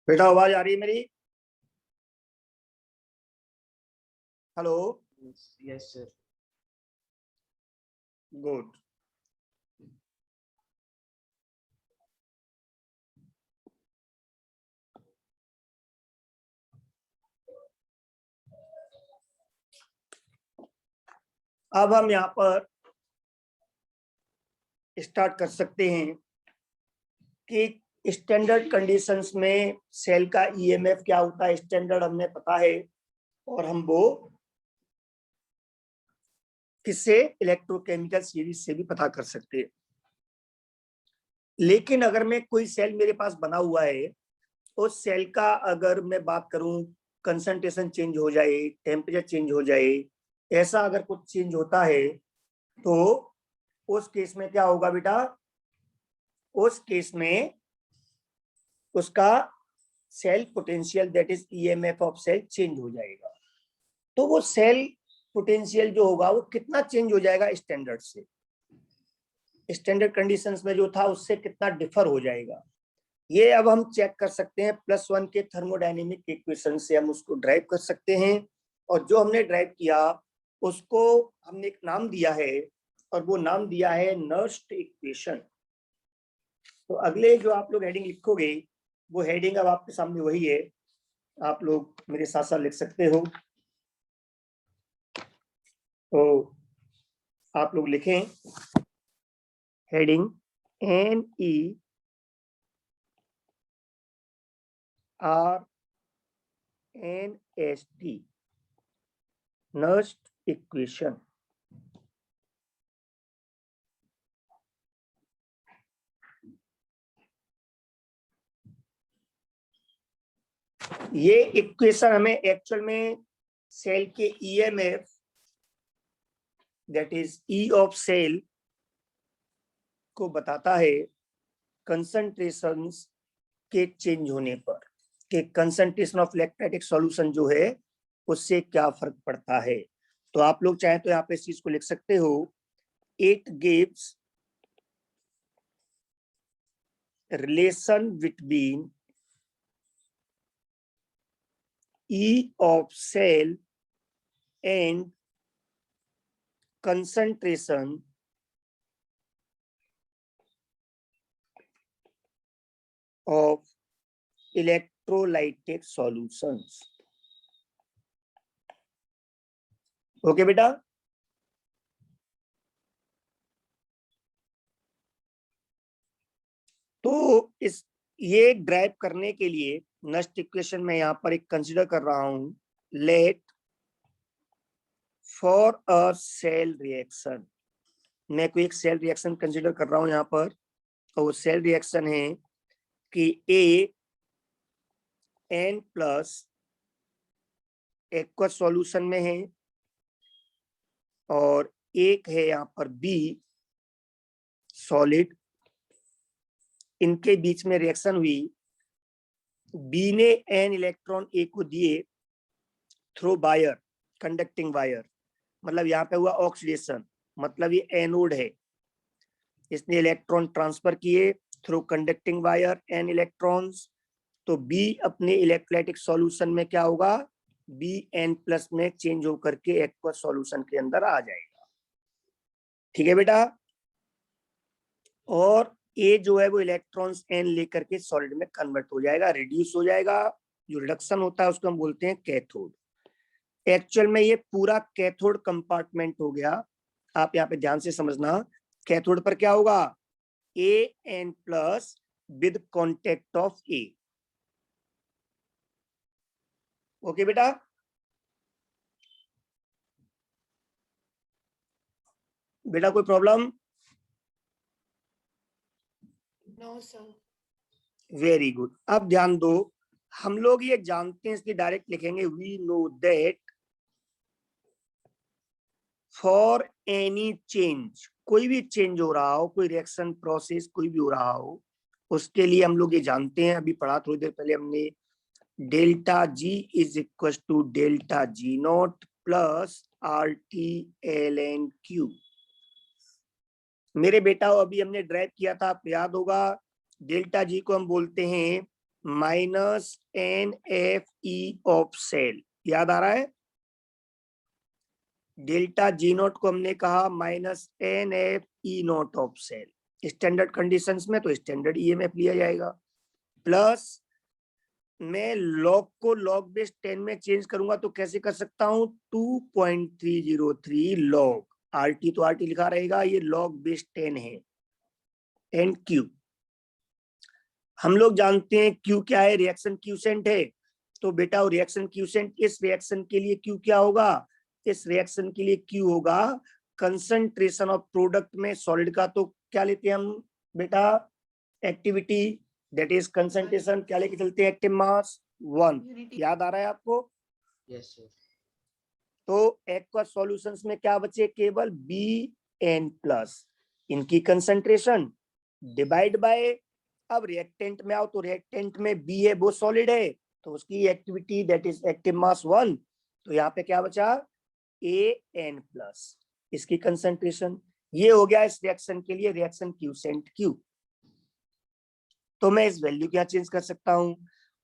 बेटा आवाज आ रही है मेरी? हेलो। Yes sir. गुड। अब हम यहाँ पर स्टार्ट कर सकते हैं कि स्टैंडर्ड कंडीशंस में सेल का ईएमएफ क्या होता है। स्टैंडर्ड हमने पता है और हम वो किससे, इलेक्ट्रोकेमिकल सीरीज से भी पता कर सकते हैं। लेकिन अगर मैं कोई सेल मेरे पास बना हुआ है, उस सेल का अगर मैं बात करूं, कंसंट्रेशन चेंज हो जाए, टेम्परेचर चेंज हो जाए, ऐसा अगर कुछ चेंज होता है तो उस केस में क्या होगा बेटा? उस केस में उसका cell potential that is EMF of cell change हो जाएगा। तो वो सेल पोटेंशियल जो होगा वो कितना चेंज हो जाएगा स्टैंडर्ड से, स्टैंडर्ड कंडीशंस में जो था उससे कितना डिफर हो जाएगा। ये अब हम चेक कर सकते हैं +1 के थर्मोडायनेमिक इक्वेशन से हम उसको ड्राइव कर सकते हैं। और जो हमने ड्राइव किया उसको हमने एक नाम दिया है और वो नाम दिया है नर्स्ट इक्वेशन। तो अगले जो आप लोग हेडिंग लिखोगे वो हेडिंग अब आपके सामने वही है, आप लोग मेरे साथ साथ लिख सकते हो। तो आप लोग लिखें हेडिंग NERNST, नर्स्ट इक्वेशन। ये इक्वेशन हमें एक्चुअल में सेल के EMF that is E of cell को बताता है कंसंट्रेशंस के चेंज होने पर, कि कंसंट्रेशन ऑफ इलेक्ट्रोलाइटिक सॉल्यूशन जो है उससे क्या फर्क पड़ता है। तो आप लोग चाहे तो यहाँ पे इस चीज को लिख सकते हो, it gives relation between E of cell and concentration of electrolytic solutions। Okay बेटा? तो इस ये ड्राइव करने के लिए नेक्स्ट इक्वेशन में यहाँ पर एक कंसीडर कर रहा हूं, let for a cell reaction. मैं कोई एक सेल रिएक्शन कंसीडर कर रहा हूं यहाँ पर, और वो सेल रिएक्शन है कि N+ एक्वस सॉल्यूशन में है और एक है यहाँ पर B सॉलिड। इनके बीच में रिएक्शन हुई, बी ने N इलेक्ट्रॉन ए को दिए थ्रू वायर, कंडक्टिंग वायर, मतलब यहाँ पे हुआ ऑक्सीडेशन, मतलब ये एनोड है। इसने इलेक्ट्रॉन ट्रांसफर किए through conducting wire N electrons. तो B अपने इलेक्ट्रोलाइटिक सॉल्यूशन में क्या होगा, Bn+ में चेंज होकर के एक्वस सॉल्यूशन के अंदर आ जाएगा। ठीक है बेटा? और ए जो है वो इलेक्ट्रॉन्स N लेकर के सॉलिड में कन्वर्ट हो जाएगा, रिड्यूस हो जाएगा। जो रिडक्शन होता है उसको हम बोलते हैं कैथोड। एक्चुअल में ये पूरा कैथोड कंपार्टमेंट हो गया। आप यहाँ पे ध्यान से समझना, कैथोड पर क्या होगा, An+ with contact of A. Okay बेटा? बेटा कोई problem? No sir. Very good. अब ध्यान दो, हम लोग ये जानते हैं, इसलिए डायरेक्ट लिखेंगे, we know that for any change, कोई भी चेंज हो रहा हो, कोई रिएक्शन प्रोसेस कोई भी हो रहा हो, उसके लिए हम लोग ये जानते हैं, अभी पढ़ा थोड़ी देर पहले हमने, delta G is equal to delta G naught plus RT/ln/Q। मेरे बेटा अभी हमने ड्राइव किया था, आपको याद होगा, डेल्टा जी को हम बोलते हैं माइनस NFE ऑफ सेल, याद आ रहा है? डेल्टा जी नोट को हमने कहा minus NFE naught of cell. Standard conditions में तो स्टैंडर्ड EMF लिया जाएगा, प्लस मैं लॉग को लॉग बेस 10 में चेंज करूंगा तो कैसे कर सकता हूं? 2.303 लॉग, RT तो RT लिखा रहेगा, ये लॉग बेस 10 है, एंड Q हम लोग जानते हैं Q क्या है, रिएक्शन क्यूसेंट है। तो बेटा वो रिएक्शन क्यूसेंट, इस रिएक्शन के लिए Q क्या होगा? इस रिएक्शन के लिए Q होगा कंसंट्रेशन ऑफ प्रोडक्ट में सॉलिड का, तो क्या लेते हैं हम बेटा? एक्टिविटी, दैट इज कंसंट्रेशन, क्या लेके चलते हैं? Active mass 1। याद आ रहा है आपको? Yes sir. तो एक्वस सॉल्यूशंस में क्या बचे? केवल Bn प्लस, इनकी कंसंट्रेशन डिवाइड बाय, अब रिएक्टेंट में आओ तो रिएक्टेंट में B है, वो सॉलिड है, तो उसकी activity that is active mass 1। तो यहाँ पे क्या बचा? An प्लस, इसकी कंसंट्रेशन। ये हो गया इस रिएक्शन के लिए रिएक्शन क्यूसेंट Q। तो मैं इस वैल्यू क्या चेंज कर सकता हूं,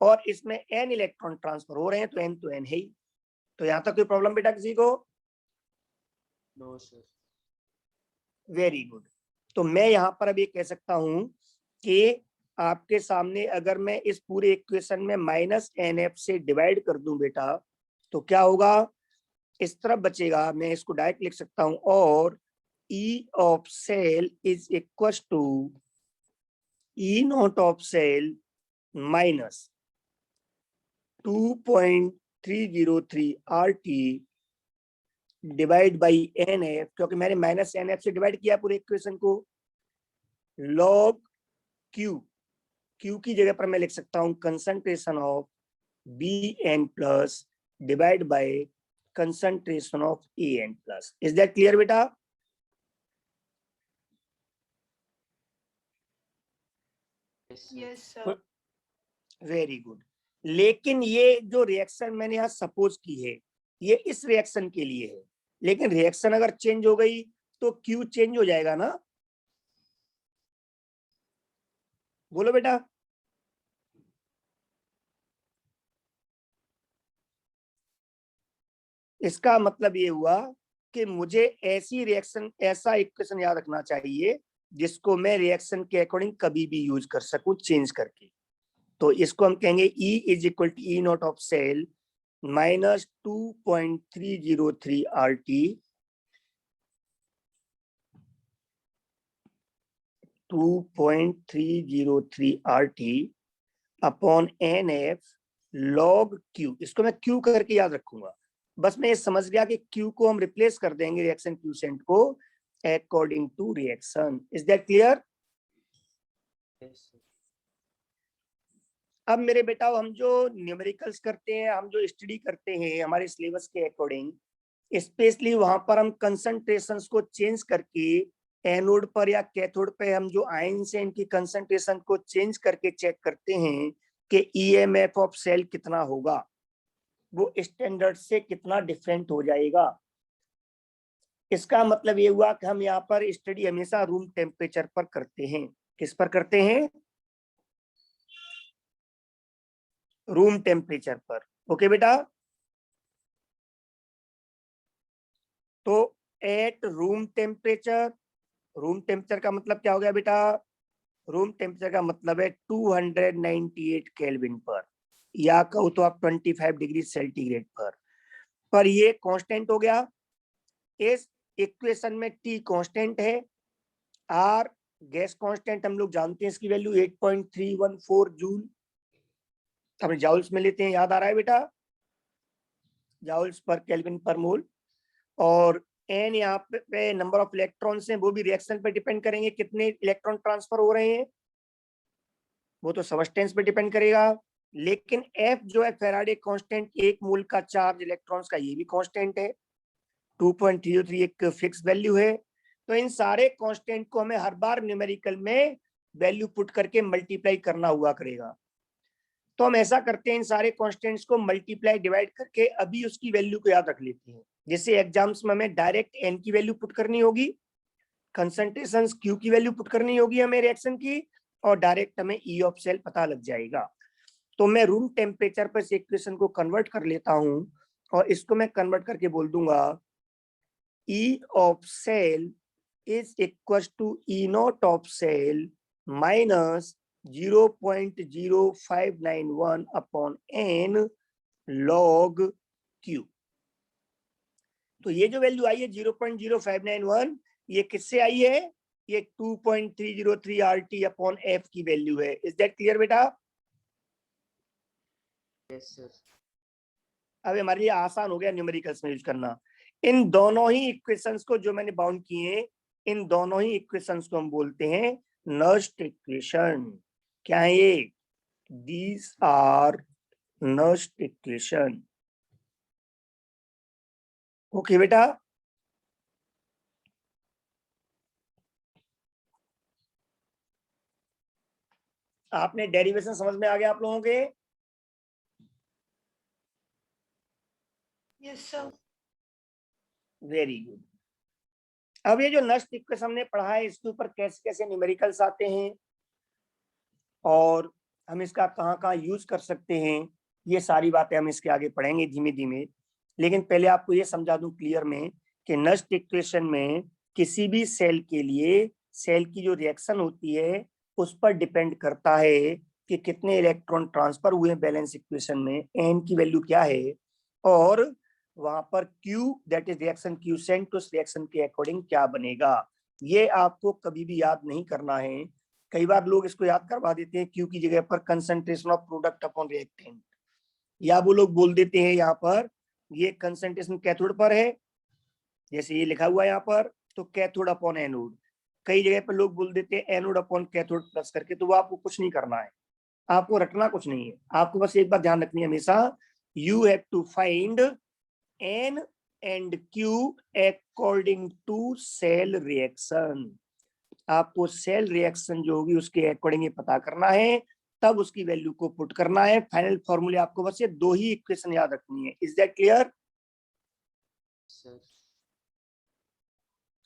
और इसमें n इलेक्ट्रॉन ट्रांसफर हो रहे हैं, तो n तो n है ही। तो यहां तक कोई प्रॉब्लम बेटा किसी को? No sir. Very good. तो मैं यहां पर अब ये कह सकता हूं कि आपके सामने अगर मैं इस पूरे इक्वेशन में माइनस NF से डिवाइड कर दूं बेटा, तो क्या होगा? इस तरफ बचेगा, मैं इसको डायरेक्ट लिख सकता हूं, और E of cell is equal to E not of cell minus 2.303 RT divide by NF, क्योंकि मैंने माइनस NF से डिवाइड किया पूरे इक्वेशन को, लॉग Q, Q की जगह पर मैं लिख सकता हूं concentration of Bn plus divide by concentration of An plus. Is that clear बेटा? Yes, sir. Very good. लेकिन ये जो रिएक्शन मैंने यहाँ सपोज की है, ये इस रिएक्शन के लिए है, लेकिन रिएक्शन अगर चेंज हो गई तो Q चेंज हो जाएगा ना? बोलो बेटा। इसका मतलब ये हुआ कि मुझे ऐसी रिएक्शन, ऐसा इक्वेशन याद रखना चाहिए जिसको मैं रिएक्शन के अकॉर्डिंग कभी भी यूज कर सकूं चेंज करके। तो इसको हम कहेंगे E is equal to E not of cell minus 2.303 RT 2.303 RT upon NF log Q। इसको मैं Q करके याद रखूंगा, बस मैं ये समझ गया कि Q को हम रिप्लेस कर देंगे रिएक्शन क्यूसेंट को according to reaction. Is that clear? Yes sir. अब मेरे बेटा हम जो न्यूमेरिकल्स करते हैं, हम जो स्टडी करते हैं हमारे सिलेबस के अकॉर्डिंग, स्पेशली वहां पर हम कंसंट्रेशंस को चेंज करके एनोड पर या कैथोड पे हम जो आयंस हैं इनकी कंसंट्रेशन को चेंज करके चेक करते हैं कि EMF ऑफ सेल कितना होगा, वो स्टैंडर्ड से कितना डिफरेंट हो जाएगा। इसका मतलब ये हुआ कि हम यहाँ पर स्टडी हमेशा रूम टेम्परेचर पर करते हैं। किस पर करते हैं? रूम टेम्परेचर पर। ओके बेटा? तो at room temperature, room temperature का मतलब क्या हो गया बेटा? रूम टेम्परेचर का मतलब है 298 केल्विन पर, या कहो तो आप 25 डिग्री सेंटीग्रेड पर ये कांस्टेंट हो गया। इस इक्वेशन में T कांस्टेंट है, R गैस कांस्टेंट हम लोग जानते हैं, इसकी वैल्यू 8.314 जूल, हम जाउल्स में लेते हैं, याद आ रहा है बेटा? जाउल्स पर केल्विन पर मोल। और n यहाँ पे नंबर ऑफ इलेक्ट्रॉन्स हैं, वो भी रिएक्शन पे डिपेंड करेंगे, कितने इलेक्ट्रॉन ट्रांसफर हो रहे हैं, वो तो सबस्टेंस पे डिपेंड करेगा। लेकिन F जो है फेराडे कांस्टेंट, एक मोल का चार्ज इलेक्ट्रॉन्स का, ये भी कांस्टेंट है, 2.303 एक फिक्स वैल्यू है। तो इन सारे कांस्टेंट को हमें हर बार न्यूमेरिकल में वैल्यू पुट करके मल्टीप्लाई करना हुआ करेगा। तो हम ऐसा करते हैं, इन सारे कांस्टेंट्स को मल्टीप्लाई डिवाइड करके अभी उसकी वैल्यू को याद रख लेते हैं। जैसे एग्जाम्स में हमें डायरेक्ट n की वैल्यू पुट करनी होगी, कंसंट्रेशन Q की वैल्यू पुट करनी होगी हमें रिएक्शन की, और डायरेक्ट हमें E ऑफ सेल पता लग जाएगा। तो मैं रूम टेम्परेचर पर इस इक्वेशन को कन्वर्ट कर लेता हूं और इसको मैं कन्वर्ट करके बोल दूंगा E of cell is equals to E naught of cell minus 0.0591 upon n log Q। तो ये जो वैल्यू आई है 0.0591, ये किससे आई है? ये 2.303 RT अपॉन F की वैल्यू है। इज दैट क्लियर बेटा? Yes, sir. अब हमारे लिए आसान हो गया न्यूमेरिकल्स में यूज करना। इन दोनों ही इक्वेशंस को जो मैंने बाउंड किए, इन दोनों ही इक्वेशंस को हम बोलते हैं नस्ट इक्वेशन। क्या है ये? These are Nernst equation. Okay बेटा, आपने डेरिवेशन समझ में आ गया आप लोगों के? Yes, sir. Very good. अब ये जो नस्ट इक्वेशन हमने पढ़ा है, इसके ऊपर कैसे कैसे न्यूमेरिकल्स आते हैं और हम इसका कहाँ कहाँ यूज कर सकते हैं, ये सारी बातें हम इसके आगे पढ़ेंगे धीमे धीमे। लेकिन पहले आपको ये समझा दूं क्लियर में कि नस्ट इक्वेशन में किसी भी सेल के लिए सेल की जो रिएक्शन होती है उस पर डिपेंड करता है कि कितने इलेक्ट्रॉन ट्रांसफर हुए बैलेंस इक्वेशन में, एन की वैल्यू क्या है, और वहां पर Q that is reaction quotient, उस रिएक्शन के अकॉर्डिंग क्या बनेगा। ये आपको कभी भी याद नहीं करना है। कई बार लोग इसको याद करवा देते हैं Q की जगह पर concentration of product upon reactant, या वो लोग बोल देते हैं यहाँ पर ये कंसंट्रेशन कैथोड पर है, जैसे ये लिखा हुआ है यहाँ पर, तो कैथोड अपॉन एनोड। कई जगह पर लोग बोल देते हैं एनोड अपॉन कैथोड प्लस करके, तो वो आपको कुछ नहीं करना है, आपको रटना कुछ नहीं है। आपको बस एक बात ध्यान रखनी है हमेशा, you have to find N and Q according to cell reaction। आपको सेल रिएक्शन जो होगी उसके अकॉर्डिंग पता करना है, तब उसकी वैल्यू को पुट करना है। फाइनल फॉर्मूले आपको बस ये दो ही इक्वेशन याद रखनी है। Is that clear? Sir.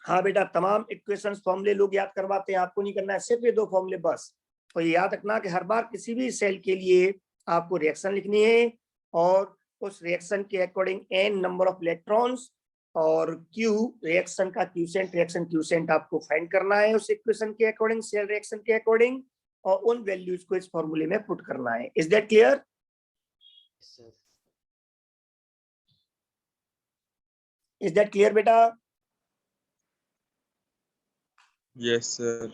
हाँ बेटा, तमाम इक्वेशंस फॉर्मूले लोग याद करवाते हैं, आपको नहीं करना है, सिर्फ ये दो फॉर्मूले बस। तो ये याद रखना कि हर बार किसी भी सेल के लिए आपको रिएक्शन लिखनी है और उस रिएक्शन के according n number of electrons और Q रिएक्शन का क्यूसेंट आपको फाइंड करना है उस इक्वेशन के अकॉर्डिंग, सेल रिएक्शन के अकॉर्डिंग, और उन वैल्यूज को इस फॉर्मूले में पुट करना है। Is that clear? Yes, sir. Is that clear बेटा? Yes sir.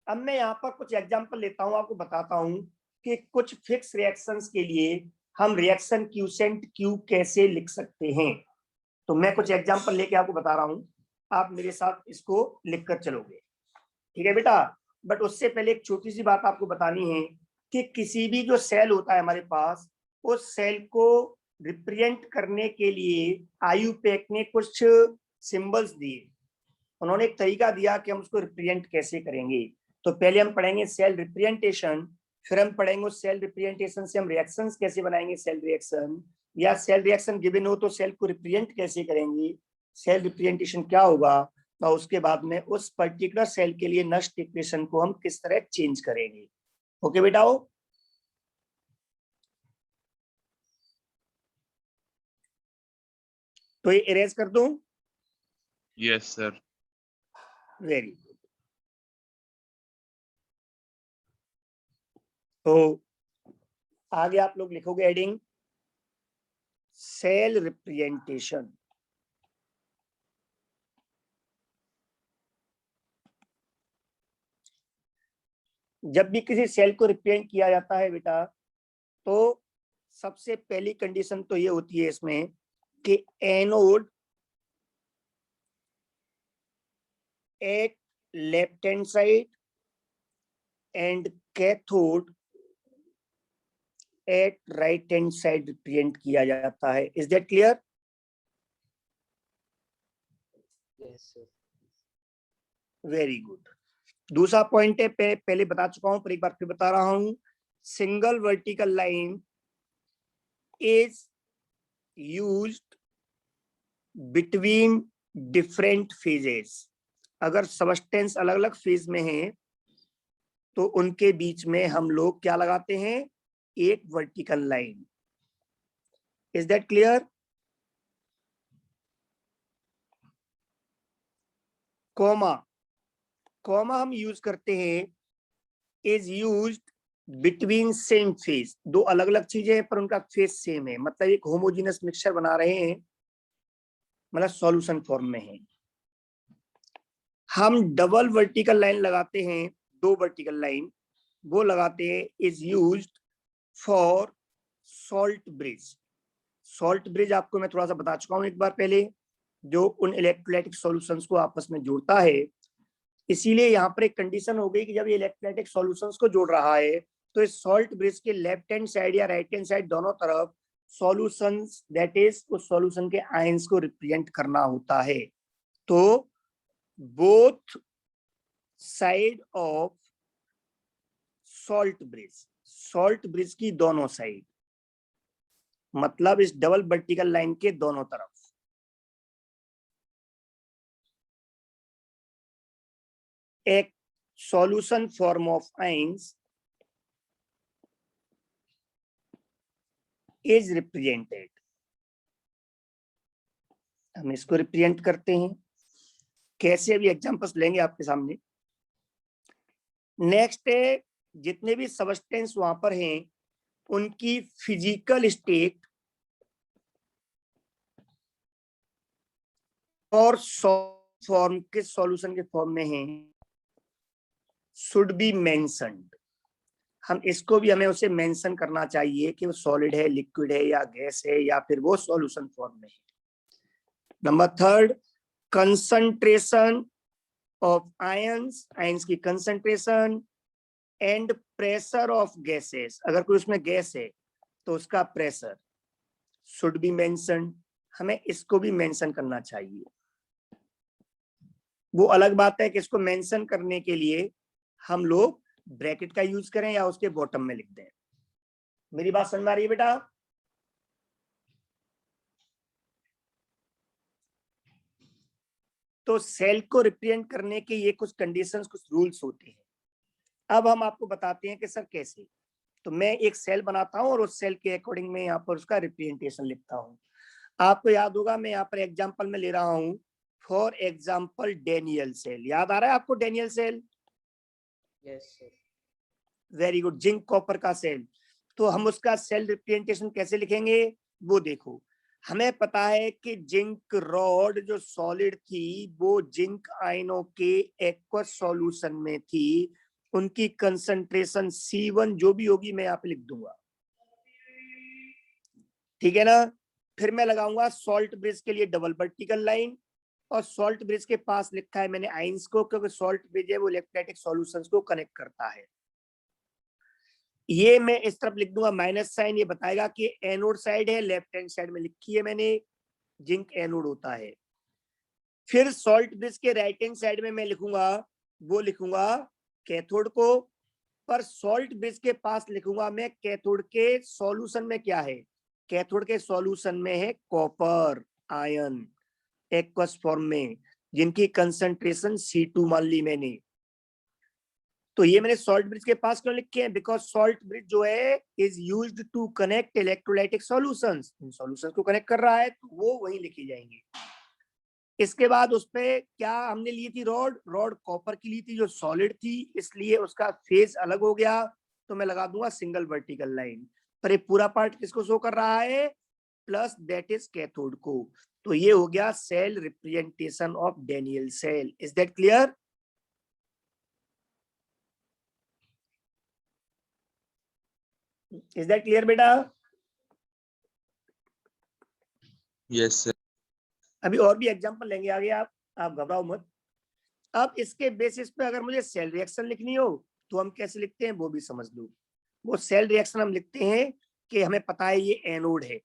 अब मैं यहाँ पर कुछ एग्जांपल लेता हूँ, आपको बताता हूँ कि कुछ फिक्स रिएक्शंस के लिए हम रिएक्शन क्यूसेंट Q कैसे लिख सकते हैं। तो मैं कुछ एग्जांपल लेके आपको बता रहा हूँ, आप मेरे साथ इसको लिखकर चलोगे, ठीक है बेटा? बट उससे पहले एक छोटी सी बात आपको बतानी है कि किसी भी जो सेल होता है हमारे पास, उस सेल को रिप्रेजेंट करने के लिए IUPAC ने कुछ सिंबल्स दिए। उन्होंने एक तरीका दिया कि हम उसको रिप्रेजेंट कैसे करेंगे। तो पहले हम पढ़ेंगे सेल रिप्रेजेंटेशन, फिर हम पढ़ेंगे उस सेल रिप्रेजेंटेशन से हम रिएक्शंस कैसे बनाएंगे, सेल रिएक्शन, या सेल रिएक्शन गिवन हो तो सेल को रिप्रेजेंट कैसे करेंगे, सेल रिप्रेजेंटेशन क्या होगा, और उसके बाद में उस पर्टिकुलर सेल के लिए नस्ट इक्वेशन को हम किस तरह चेंज करेंगे। ओके बेटा? तो ये इरेज कर दूं? Yes sir. Very good. तो आगे आप लोग लिखोगे हेडिंग सेल रिप्रेजेंटेशन। जब भी किसी सेल को रिप्रेजेंट किया जाता है बेटा, तो सबसे पहली कंडीशन तो ये होती है इसमें कि anode at left hand side and cathode at right hand side represent किया जाता है। Is that clear? Yes, sir. Very good. दूसरा पॉइंट है, पहले बता चुका हूं पर एक बार फिर बता रहा हूं, single vertical line is used between different phases. अगर सबस्टेंस अलग अलग फेज में है तो उनके बीच में हम लोग क्या लगाते हैं, एक vertical line. Is that clear? Comma, comma हम यूज करते हैं, is used between same phase. दो अलग अलग चीजें हैं पर उनका फेज सेम है, मतलब एक होमोजेनस मिक्सचर बना रहे हैं, मतलब सॉल्यूशन फॉर्म में है। हम डबल वर्टिकल लाइन लगाते हैं, दो वर्टिकल लाइन वो लगाते हैं, is used for salt bridge. Salt bridge आपको मैं थोड़ा सा बता चुका हूं एक बार पहले, जो उन इलेक्ट्रोलाइटिक सॉल्यूशंस को आपस में जोड़ता है। इसीलिए यहाँ पर एक कंडीशन हो गई कि जब ये इलेक्ट्रोलाइटिक सॉल्यूशंस को जोड़ रहा है तो इस सॉल्ट ब्रिज के लेफ्ट हैंड साइड या राइट हैंड साइड दोनों तरफ सॉल्यूशंस, दैट इज उस सॉल्यूशन के आयंस को रिप्रेजेंट करना होता है। तो both side of salt bridge, salt bridge की दोनों साइड, मतलब इस डबल वर्टिकल लाइन के दोनों तरफ एक solution form of ions is represented. हम इसको रिप्रेजेंट करते हैं कैसे, अभी एग्जांपल्स लेंगे आपके सामने। नेक्स्ट है, जितने भी सबस्टेंस वहां पर हैं उनकी फिजिकल स्टेट और फॉर्म के सॉल्यूशन के फॉर्म में है शुड बी मेंशन्ड। हम इसको भी हमें उसे मेंशन करना चाहिए कि वो सॉलिड है, लिक्विड है या गैस है या फिर वो सॉल्यूशन फॉर्म में है। Number third, concentration of ions, ions की concentration and pressure of gases. अगर कोई उसमें गैस है तो उसका प्रेशर शुड बी मेंशन्ड, हमें इसको भी मेंशन करना चाहिए। वो अलग बात है कि इसको मेंशन करने के लिए हम लोग ब्रैकेट का यूज करें या उसके बॉटम में लिख दें। मेरी बात समझ में आ रही है बेटा? तो सेल को रिप्रेजेंट करने के ये कुछ कंडीशंस, कुछ रूल्स होते हैं। अब हम आपको बताते हैं कि सर कैसे। तो मैं एक सेल बनाता हूं और उस सेल के अकॉर्डिंग मैं यहाँ पर उसका रिप्रेजेंटेशन लिखता हूं। आपको याद होगा, मैं यहाँ पर एग्जांपल में ले रहा हूं, फॉर एग्जांपल डेनियल सेल। याद आ रहा है आपको Daniell cell? Yes sir. Very good. Zinc copper का सेल। तो हम उसका सेल रिप्रेजेंटेशन कैसे लिखेंगे वो देखो। हमें पता है कि जिंक रॉड जो सॉलिड थी वो जिंक आयनों के एक्वस सॉल्यूशन में थी, उनकी कंसंट्रेशन C1 जो भी होगी मैं यहाँ पे लिख दूंगा, ठीक है ना। फिर मैं लगाऊंगा सॉल्ट ब्रिज के लिए डबल वर्टिकल लाइन, और सॉल्ट ब्रिज के पास लिखा है मैंने आयंस को, क्योंकि सॉल्ट ब्रिज है वो इलेक्ट्रोलाइटिक सॉल्यूशंस को कनेक्ट करता है। ये मैं इस तरफ लिख दूंगा माइनस साइन, ये बताएगा कि एनोड साइड है, लेफ्ट हैंड साइड में लिखी है मैंने, जिंक एनोड होता है। फिर सॉल्ट ब्रिज के राइट हैंड साइड में मैं लिखूंगा, वो लिखूंगा कैथोड को, पर सॉल्ट ब्रिज के पास लिखूंगा मैं कैथोड के सॉल्यूशन में क्या है, कैथोड के सॉल्यूशन में है कॉपर आयन एक्वस फॉर्म में, जिनकी कंसंट्रेशन C2 मान ली मैंने। तो ये मैंने सॉल्ट ब्रिज के पास क्यों लिखे हैं? बिकॉज सॉल्ट ब्रिज जो है is used to connect electrolytic solutions, इन सॉल्यूशंस को कनेक्ट कर रहा है तो वो वहीं लिखी जाएंगे। इसके बाद उसपे क्या हमने ली थी, रॉड, रॉड कॉपर की ली थी जो सॉलिड थी, इसलिए उसका फेज अलग हो गया, तो मैं लगा दूंगा सिंगल वर्टिकल लाइन। पर ये पूरा पार्ट किसको शो कर रहा है? प्लस दैट इज कैथोड को। तो ये हो गया cell representation of Daniell cell. Is that clear? Is that clear बेटा? Yes, sir. अभी और भी एग्जांपल लेंगे आगे, आप घबराओ मत। अब इसके बेसिस पे अगर मुझे सेल रिएक्शन लिखनी हो तो हम कैसे लिखते हैं वो भी समझ लो। वो सेल रिएक्शन हम लिखते हैं कि हमें पता है ये एनोड है,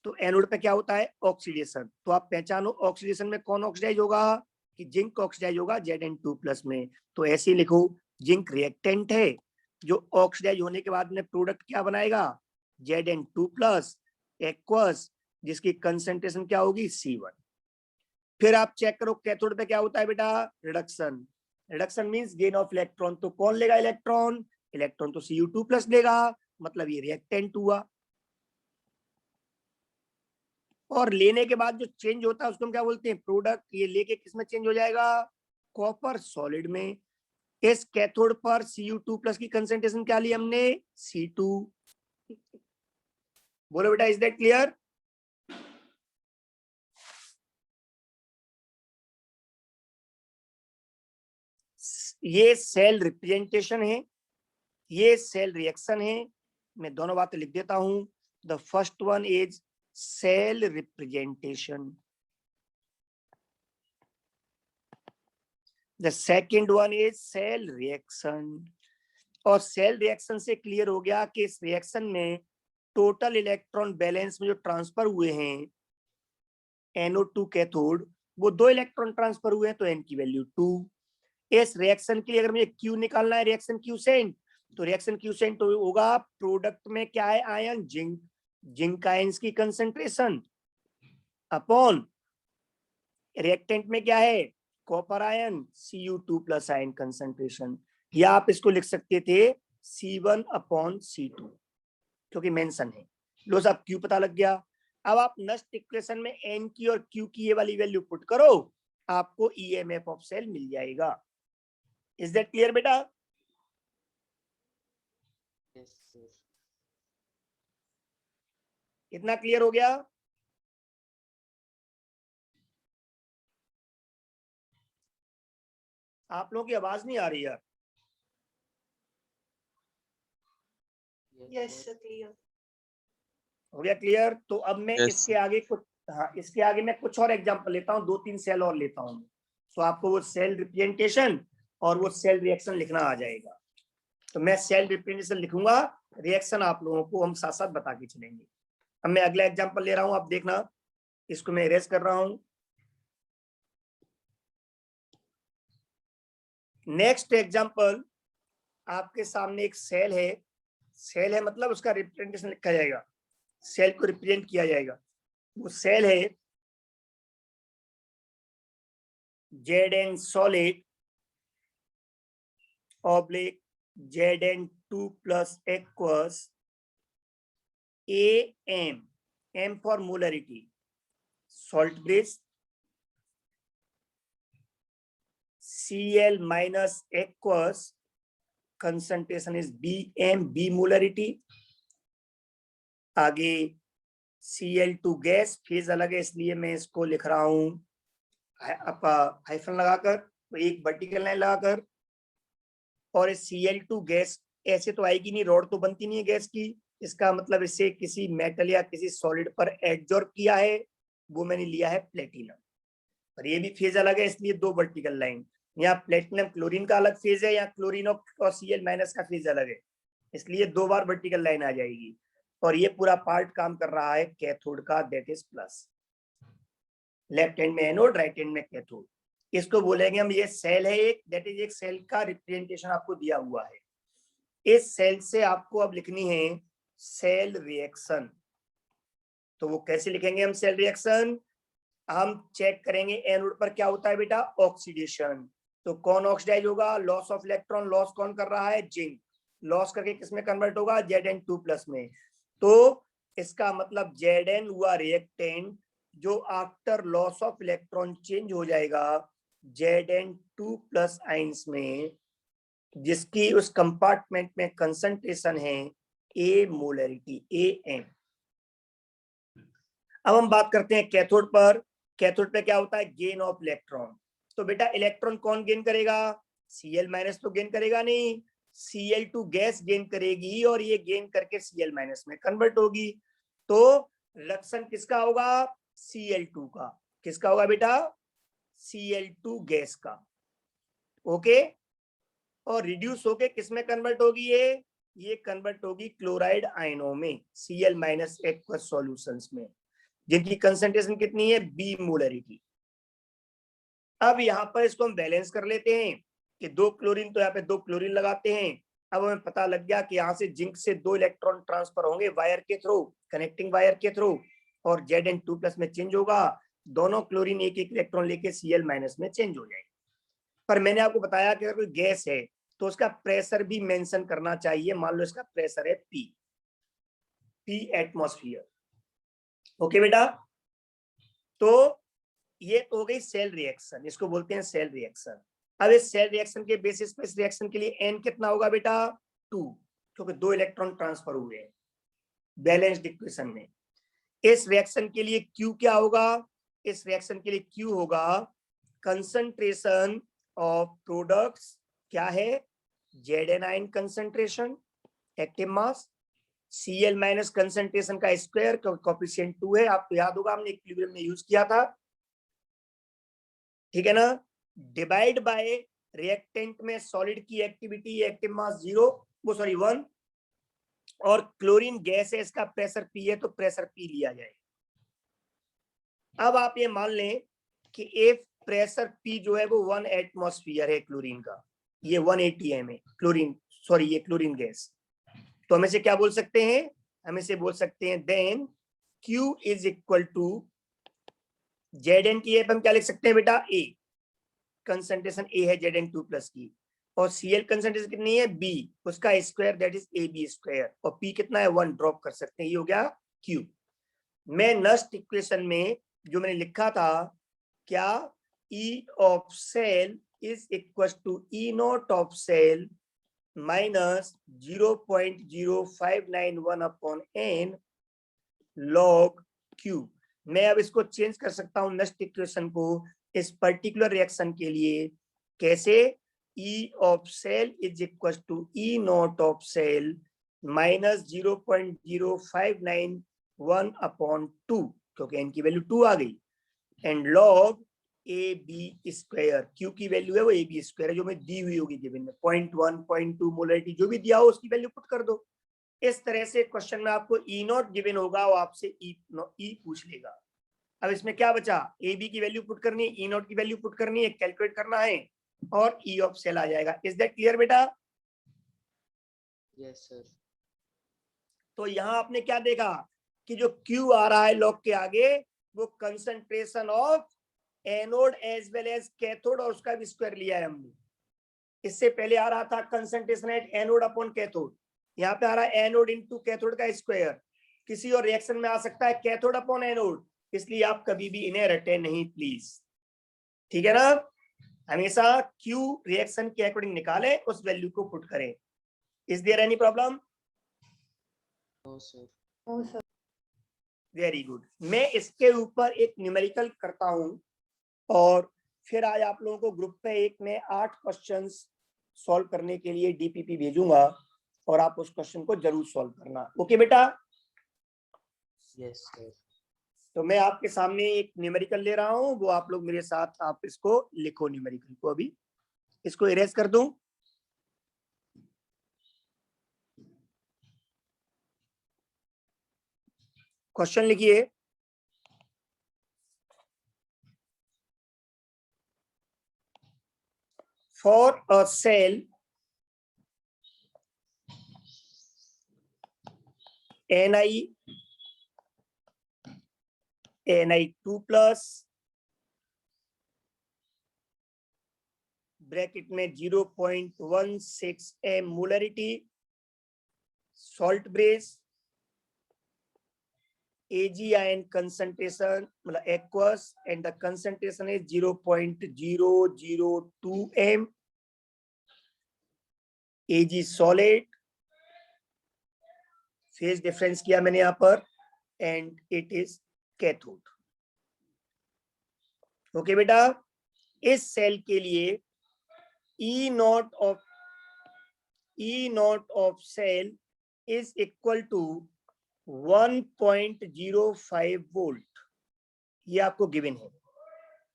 तो एनोड पे क्या होता है? ऑक्सीडेशन। तो आप पहचानो ऑक्सीडेशन में कौन ऑक्सीडाइज होगा, कि जिंक ऑक्सीडाइज होगा Zn2+ में। तो ऐसे लिखो, जिंक रिएक्टेंट है जो ऑक्सीडाइज होने के बाद में प्रोडक्ट क्या बनाएगा? Zn2+ एक्वस, जिसकी कंसंट्रेशन क्या होगी? C1। फिर आप चेक करो कैथोड पे क्या होता है बेटा? Reduction. Reduction means gain of electron. तो कौन लेगा इलेक्ट्रॉन? इलेक्ट्रॉन तो Cu2+ लेगा, मतलब ये रिएक्टेंट हुआ, और लेने के बाद जो चेंज होता है उसको हम क्या बोलते हैं, प्रोडक्ट। ये लेके किसमें चेंज हो जाएगा, कॉपर सॉलिड में। इस कैथोड पर Cu2+ की कंसेंट्रेशन क्या ली हमने, C2। बोलो बेटा, इज दैट क्लियर? ये सेल रिप्रेजेंटेशन है, ये सेल रिएक्शन है। मैं दोनों बातें लिख देता हूं। The first one is cell representation, the second one is cell reaction. और सेल रिएक्शन से क्लियर हो गया कि इस रिएक्शन में टोटल इलेक्ट्रॉन बैलेंस में जो ट्रांसफर हुए हैं NO2 कैथोड, वो 2 इलेक्ट्रॉन ट्रांसफर हुए हैं, तो N की वैल्यू 2। इस रिएक्शन के लिए अगर मुझे Q निकालना है, रिएक्शन क्यूसेंट, तो रिएक्शन क्यूसेंट होगा प्रोडक्ट में क्या है, आयन जिंक, जिंक आयंस की कंसंट्रेशन अपॉन रिएक्टेंट में क्या है, copper ion, Cu2+ ion concentration. या आप इसको लिख सकते थे C1/C2, क्योंकि मेंशन है। लो साहब, Q पता लग गया। अब आप नेक्स्ट इक्वेशन में N की और Q की ये वाली वैल्यू पुट करो, आपको EMF ऑफ सेल मिल जाएगा। इज दैट क्लियर बेटा? Yes, sir. इतना क्लियर हो गया? आप लोगों की आवाज नहीं आ रही यार। Yes, sir, clear. हो गया क्लियर? तो अब मैं Yes. इसके आगे कुछ, हाँ, इसके आगे मैं कुछ और एग्जांपल लेता हूँ, 2-3 सेल और लेता हूँ, तो आपको वो सेल रिप्रेजेंटेशन और वो सेल रिएक्शन लिखना आ जाएगा। तो मैं सेल रिप्रेजेंटेशन लिखूंगा, रिएक्शन आप लोगों को हम साथ साथ बता के चलेंगे। अब मैं अगला एग्जांपल ले रहा हूं, आप देखना, इसको मैं इरेज कर रहा हूं। नेक्स्ट एग्जांपल, आपके सामने एक सेल है, सेल है मतलब उसका रिप्रेजेंटेशन लिखा जाएगा, सेल को रिप्रेजेंट किया जाएगा। वो सेल है Zn solid oblique Zn2+ aqueous AM, M for molarity, salt bridge, Cl minus aqueous, concentration is Bm, B molarity। आगे Cl2 गैस, फेज अलग है इसलिए मैं इसको लिख रहा हूं हाइफन लगाकर, तो एक वर्टिकल लाइन लगाकर। और Cl2 गैस ऐसे तो आएगी नहीं, रॉड तो बनती नहीं है गैस की, इसका मतलब इसे किसी मेटल या किसी सॉलिड पर एडजॉर्ब किया है, वो मैंने लिया है प्लेटिनम। और ये भी फेज अलग है इसलिए 2 वर्टिकल लाइन। यहाँ प्लेटिनम क्लोरीन का अलग फेज है, यहाँ क्लोरीन और Cl- का फेज अलग है, इसलिए 2 बार वर्टिकल लाइन आ जाएगी। और ये पूरा पार्ट काम कर रहा है कैथोड का, that is plus. Left hand में एनोड, राइट हैंड में कैथोड। इसको बोलेंगे हम, ये सेल है एक, दैट इज एक सेल का रिप्रेजेंटेशन आपको दिया हुआ है। इस सेल से आपको अब लिखनी है सेल रिएक्शन। तो वो कैसे लिखेंगे हम सेल रिएक्शन, हम चेक करेंगे एनोड पर क्या होता है बेटा, ऑक्सीडेशन। तो कौन ऑक्सीडाइज होगा, लॉस ऑफ इलेक्ट्रॉन, लॉस कौन कर रहा है, जिंक, लॉस करके किसमें कन्वर्ट होगा, Zn2+ में। तो इसका मतलब Zn हुआ रिएक्टेंट, जो after loss of electron change हो जाएगा Zn2+ आइंस में, जिसकी उस कंपार्टमेंट में कंसंट्रेशन है A मोलरिटी, AM। अब हम बात करते हैं कैथोड पर। कैथोड पे क्या होता है, गेन ऑफ इलेक्ट्रॉन। तो बेटा इलेक्ट्रॉन कौन गेन करेगा, Cl- तो गेन करेगा नहीं, Cl2 गैस गेन करेगी, और ये गेन करके Cl- में कन्वर्ट होगी। तो रिडक्शन किसका होगा, Cl2 का। किसका होगा बेटा, Cl2 गैस का। ओके, और रिड्यूस होके किसमें कन्वर्ट होगी, ये कन्वर्ट होगी क्लोराइड आयनों में, Cl- एक्वस सॉल्यूशंस में, जिनकी कंसंट्रेशन कितनी है, B मोलरिटी। अब यहाँ पर इसको हम बैलेंस कर लेते हैं कि 2 क्लोरीन, तो यहाँ पे 2 क्लोरीन लगाते हैं। अब हमें पता लग गया कि यहाँ से जिंक से 2 इलेक्ट्रॉन ट्रांसफर होंगे वायर के थ्रू, कनेक्टिंग वायर के थ्रू, और Zn2+ में चेंज होगा। दोनों क्लोरीन एक एक इलेक्ट्रॉन लेके Cl- में चेंज हो जाएंगे। पर मैंने आपको बताया कि अगर कोई गैस है तो उसका प्रेशर भी मेंशन करना चाहिए। मान लो इसका प्रेशर है P, P एटमॉस्फेयर। ओके बेटा, तो ये हो गई सेल रिएक्शन, इसको बोलते हैं सेल रिएक्शन। अब इस सेल रिएक्शन के बेसिस पे इस रिएक्शन के लिए n कितना होगा बेटा 2, क्योंकि 2 इलेक्ट्रॉन ट्रांसफर हुए हैं बैलेंस्ड इक्वेशन में। इस रिएक्शन के लिए Q क्या होगा, इस रिएक्शन के लिए Q होगा कंसंट्रेशन ऑफ प्रोडक्ट्स, क्या है Zn concentration active mass, Cl minus concentration का स्क्वायर, कोएफिशिएंट 2 है, आपको याद होगा हमने इक्विलिब्रियम में यूज किया था, ठीक है ना, डिवाइड बाय रिएक्टेंट में सॉलिड की एक्टिविटी एक्टिव मास 0 वो सॉरी 1, और क्लोरीन गैस है, इसका प्रेशर P है तो प्रेशर P लिया जाए। अब आप ये मान लें कि एक प्रेशर P जो है वो 1 एटमॉस्फेयर है क्लोरीन का, ये 1 atm है क्लोरीन, सॉरी ये क्लोरीन गैस, तो हम इसे क्या बोल सकते हैं, हम इसे बोल सकते हैं then Q is equal to Zn की हम क्या लिख सकते हैं बेटा A, कंसंट्रेशन A है Zn2 प्लस की, और Cl कंसंट्रेशन कितनी है B, उसका square that is AB square, और P कितना है 1 ड्रॉप कर सकते हैं, ये हो गया Q। मैं नेक्स्ट इक्वेशन में जो मैंने लिखा था क्या, E of cell is equal to E not of cell minus 0.0591 upon n log Q। मैं अब इसको चेंज कर सकता हूं नेक्स्ट इक्वेशन को इस पर्टिकुलर रिएक्शन के लिए, कैसे, E of cell is equal to E not of cell minus 0.0591 upon 2, क्योंकि n की वैल्यू 2 आ गई, and log AB square, Q की वैल्यू है वो AB स्क्वायर है जो मैं दी हुई होगी गिवन में 0.1 0.2 मोलरिटी जो भी दिया हो उसकी वैल्यू पुट कर दो। इस तरह से क्वेश्चन में आपको E नॉट गिवन होगा और आपसे E पूछ लेगा। अब इसमें क्या बचा, AB की वैल्यू पुट करनी है, E नॉट की वैल्यू पुट करनी है, कैलकुलेट करना है और E ऑफ सेल आ जाएगा। इज दैट क्लियर बेटा? Yes, sir. तो यहाँ आपने क्या देखा कि जो Q आ रहा है लॉग के आगे वो concentration of anode as well as cathode और उसका भी स्क्वायर लिया है हमने। इससे पहले आ रहा था concentration at anode upon cathode, यहाँ पे आ रहा है एनोड इनटू कैथोड का स्क्वायर। किसी और रिएक्शन में आ सकता है कैथोड अपॉन एनोड, इसलिए आप कभी भी इन्हें रटे नहीं प्लीज, ठीक है ना। हमेशा Q रिएक्शन के अकॉर्डिंग निकाले, उस वैल्यू को पुट करें। Is there any problem? No, sir. No, sir. Very good. मैं इसके ऊपर एक न्यूमेरिकल करता हूं और फिर आज आप लोगों को ग्रुप पे एक में 8 क्वेश्चंस सॉल्व करने के लिए डीपीपी भेजूंगा और आप उस क्वेश्चन को जरूर सॉल्व करना। ओके बेटा? Yes, sir. तो मैं आपके सामने एक न्यूमेरिकल ले रहा हूं, वो आप लोग मेरे साथ आप इसको लिखो न्यूमेरिकल को। अभी इसको इरेज कर दूं, क्वेश्चन लिखिए, for a cell Ni2 plus bracket में 0.16 m molarity salt brace, Ag ion concentration मतलब aqueous and the concentration is 0.002 m, Ag solid, phase difference किया मैंने यहाँ पर, and it is cathode. Okay बेटा, इस सेल के लिए E not of cell is equal to 1.05 volt, ये आपको गिवन है।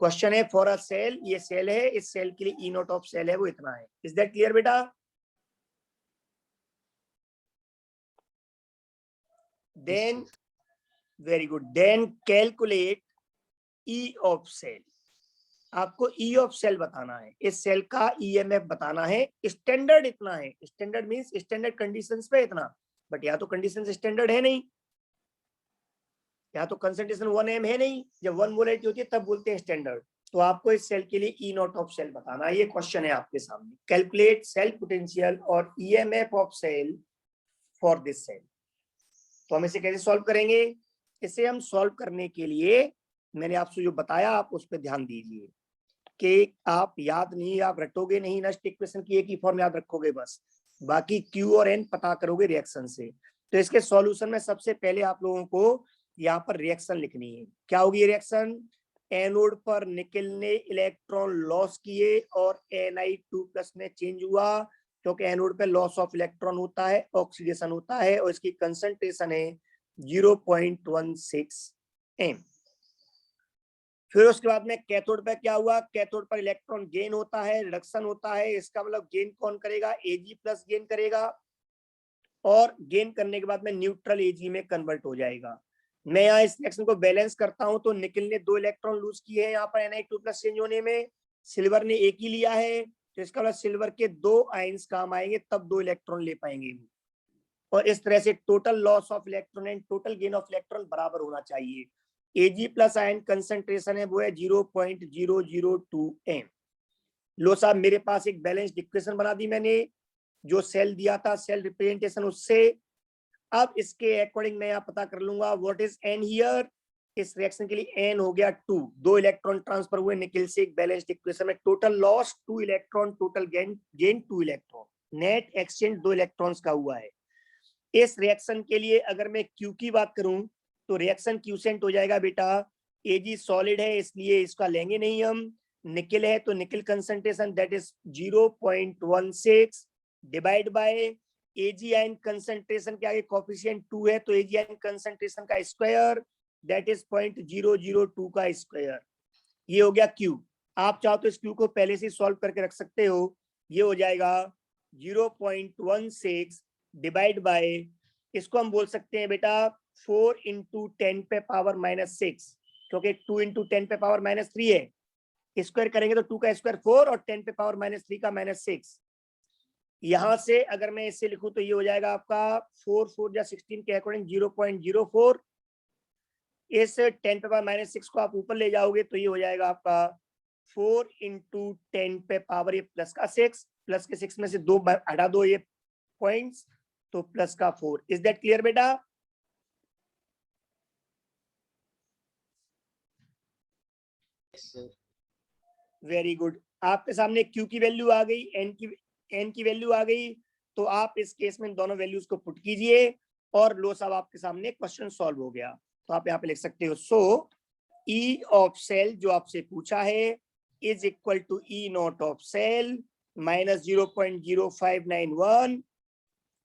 क्वेश्चन है फॉर अ सेल, ये सेल है, इस सेल के लिए E नॉट ऑफ सेल है वो इतना है। इज दैट क्लियर बेटा? Then very good, then calculate E of cell. आपको E ऑफ सेल बताना है, इस सेल का EMF बताना है। स्टैंडर्ड इतना है, स्टैंडर्ड मींस स्टैंडर्ड कंडीशंस पे इतना, बट यहाँ तो कंडीशंस स्टैंडर्ड है नहीं, यहाँ तो कंसंट्रेशन 1 m है नहीं, जब 1 मोलरिटी होती है तब बोलते हैं स्टैंडर्ड। तो आपको इस सेल के लिए E नॉट ऑफ सेल बताना है, ये क्वेश्चन है आपके सामने। कैलकुलेट सेल पोटेंशियल और EMF of cell for this cell. तो हम इसे कैसे सॉल्व करेंगे? इसे हम सॉल्व करने के लिए मैंने आपसे जो बताया आप उस पर ध्यान दीजिए कि आप याद नहीं, आप रटोगे नहीं नष्ट इक्वेशन की एक ही फॉर्म याद रखोगे बस, बाकी Q और N पता करोगे रिएक्शन से। तो इसके सॉल्यूशन में सबसे पहले आप लोगों को यहाँ पर रिएक्शन लिखनी है। क्या होगी रिएक्शन? एनोड पर निकल ने इलेक्ट्रॉन लॉस किए और Ni2+ में चेंज हुआ, क्योंकि एनोड पे लॉस ऑफ इलेक्ट्रॉन होता है, ऑक्सीडेशन होता है, और इसकी कंसंट्रेशन है 0.16 m। फिर उसके बाद में कैथोड पे क्या हुआ? कैथोड पर इलेक्ट्रॉन गेन होता है, रिडक्शन होता है, इसका मतलब गेन कौन करेगा? Ag+ गेन करेगा, और गेन करने के बाद में न्यूट्रल Ag में कन्वर्ट हो जाएगा। मैं यहाँ इस रिएक्शन को बैलेंस करता हूं तो निकल ने 2 इलेक्ट्रॉन लूज किए हैं यहाँ पर Ni2+ चेंज होने में, सिल्वर ने एक ही लिया है, तो इसका मतलब सिल्वर के 2 आयंस काम आएंगे, तब 2 इलेक्ट्रॉन ले पाएंगे। और इस तरह से total loss of electron and total gain of electron बराबर होना चाहिए। Ag+ आयन कंसंट्रेशन है वो है 0.002 m। लो साहब मेरे पास एक बैलेंस्ड इक्वेशन बना दी मैंने, जो सेल दिया था सेल रिप्रेजेंटेशन उससे। अब इसके अकॉर्डिंग मैं यहाँ पता कर लूंगा व्हाट इज n हियर। इस रिएक्शन के लिए n हो गया 2, 2 इलेक्ट्रॉन ट्रांसफर हुए निकल से एक बैलेंस्ड इक्वेशन में। Total loss 2 electron, total gain 2 electron, net exchange 2 electrons का हुआ है। इस रिएक्शन के लिए अगर मैं Q की बात करूं तो रिएक्शन क्यूसेंट हो जाएगा बेटा, Ag सॉलिड है इसलिए इसका लेंगे नहीं हम, निकल है तो निकल concentration that is 0.16 divide by Ag ion concentration के आगे कोफिशिएंट 2 है तो Ag आयन कंसंट्रेशन का स्क्वायर दैट इज 0.002 का स्क्वायर। ये हो गया Q। आप चाहो तो इस Q को पहले से सॉल्व करके रख सकते हो, ये हो जाएगा 0.16 डिवाइड बाय, इसको हम बोल सकते हैं बेटा 4 × 10⁻⁻⁶, क्योंकि 2 × 10⁻³ है, स्क्वायर करेंगे तो 2 का स्क्वायर 4 और 10⁻³ का -6। यहां से अगर मैं इसे लिखूं तो ये हो जाएगा आपका 4 4 या 16 के अकॉर्डिंग 0.04। इस 10⁻⁻6 को आप ऊपर ले जाओगे तो ये हो जाएगा आपका 4 × 10⁻6, प्लस के 6 में से 2 हटा दो ये पॉइंट्स, तो प्लस का 4। इज दैट क्लियर बेटा? Very good. आपके सामने Q की वैल्यू आ गई, N की वैल्यू आ गई, तो आप इस केस में दोनों वैल्यूज को पुट कीजिए और लो साहब आपके सामने क्वेश्चन सॉल्व हो गया। तो आप यहाँ पे लिख सकते हो, सो E ऑफ सेल जो आपसे पूछा है is equal to E0 of cell minus 0.0591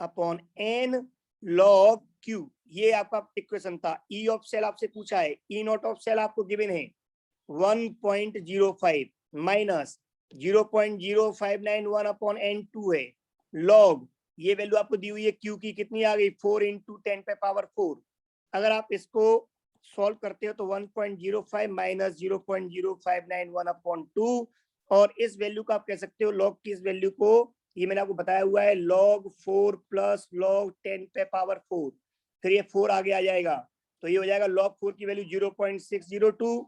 upon n log Q। ये आपका इक्वेशन था। E ऑफ सेल आपसे पूछा है, E0 ऑफ सेल आपको गिवन है 1.05 माइनस 0.0591 अपॉन n2 है, log ये वैल्यू आपको दी हुई है Q की, कितनी आ गई 4 × 10⁻⁴। अगर आप इसको सॉल्व करते हो तो 1.05 माइनस 0.0591 अपॉन 2, और इस वैल्यू को आप कह सकते हो log की इस वैल्यू को, ये मैंने आपको बताया हुआ है log 4 प्लस log 10⁻⁴, फिर ये 4 आगे आ जाएगा तो ये हो जाएगा log 4 की वैल्यू 0.602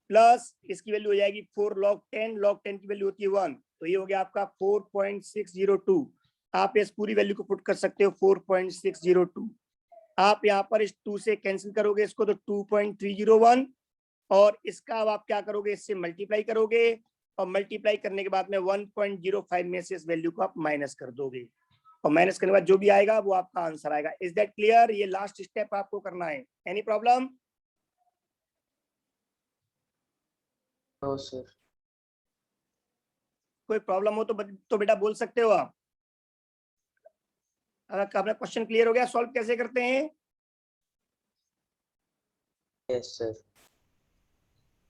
प्लस इसकी वैल्यू हो जाएगी 4 log 10, log 10 की वैल्यू होती है 1, तो ये हो गया आपका 4.602। आप इस पूरी वैल्यू को पुट कर सकते हो 4.602। आप यहाँ पर इस 2 से कैंसिल करोगे इसको तो 2.301, और इसका अब आप क्या करोगे, इससे मल्टीप्लाई करोगे, और मल्टीप्लाई करने के बाद में 1.05 में से इस वैल्यू को आप माइनस कर दोगे, और माइनस करने के बाद जो भी आएगा वो आपका आंसर आएगा। Is that clear? ये लास्ट स्टेप आपको करना है। Any problem? No sir. कोई प्रॉब्लम हो तो बेटा बोल सकते हो आप। अगर आपका क्वेश्चन क्लियर हो गया सॉल्व कैसे करते हैं? Yes sir.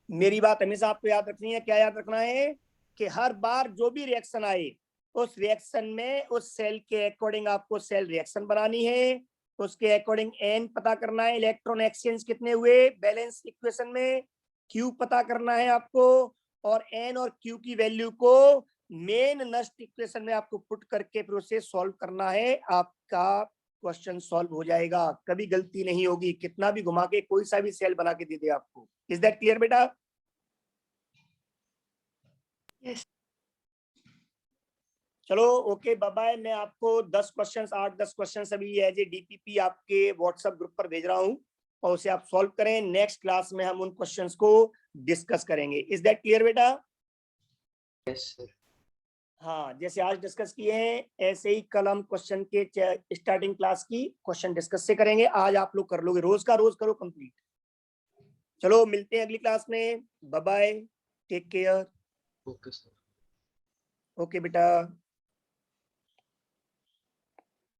मेरी बात हमेशा आपको याद रखनी है। क्या याद रखना है? कि हर बार जो भी रिएक्शन आए उस रिएक्शन में उस सेल के अकॉर्डिंग आपको सेल रिएक्शन बनानी है, उसके अकॉर्डिंग n पता करना है, इलेक्ट्रॉन एक्सचेंज कितने हुए बैलेंस इक्वेशन में, Q पता करना है आपको, और n और Q की वैल्यू को मेन नष्ट इक्वेशन में आपको पुट करके फिर उसे सॉल्व करना है। आपका क्वेश्चन सॉल्व हो जाएगा, कभी गलती नहीं होगी, कितना भी घुमा के कोई सा भी सेल बना के दे दे आपको। इज दैट क्लियर बेटा? Yes. चलो ओके बाय बाय। मैं आपको 10 क्वेश्चंस 8-10 क्वेश्चंस अभी एज ए डीपीपी आपके व्हाट्सएप ग्रुप पर भेज रहा हूं और उसे आप सॉल्व करें। नेक्स्ट क्लास में हम उन क्वेश्चंस को डिस्कस करेंगे। इज दैट क्लियर बेटा? Yes sir. हाँ, जैसे आज डिस्कस किए हैं ऐसे ही कल हम क्वेश्चन के स्टार्टिंग क्लास की क्वेश्चन डिस्कस से करेंगे। आज आप लोग कर लोगे, रोज का रोज करो कंप्लीट। चलो मिलते हैं अगली क्लास में। Bye bye, take care. Okay sir. Okay बेटा।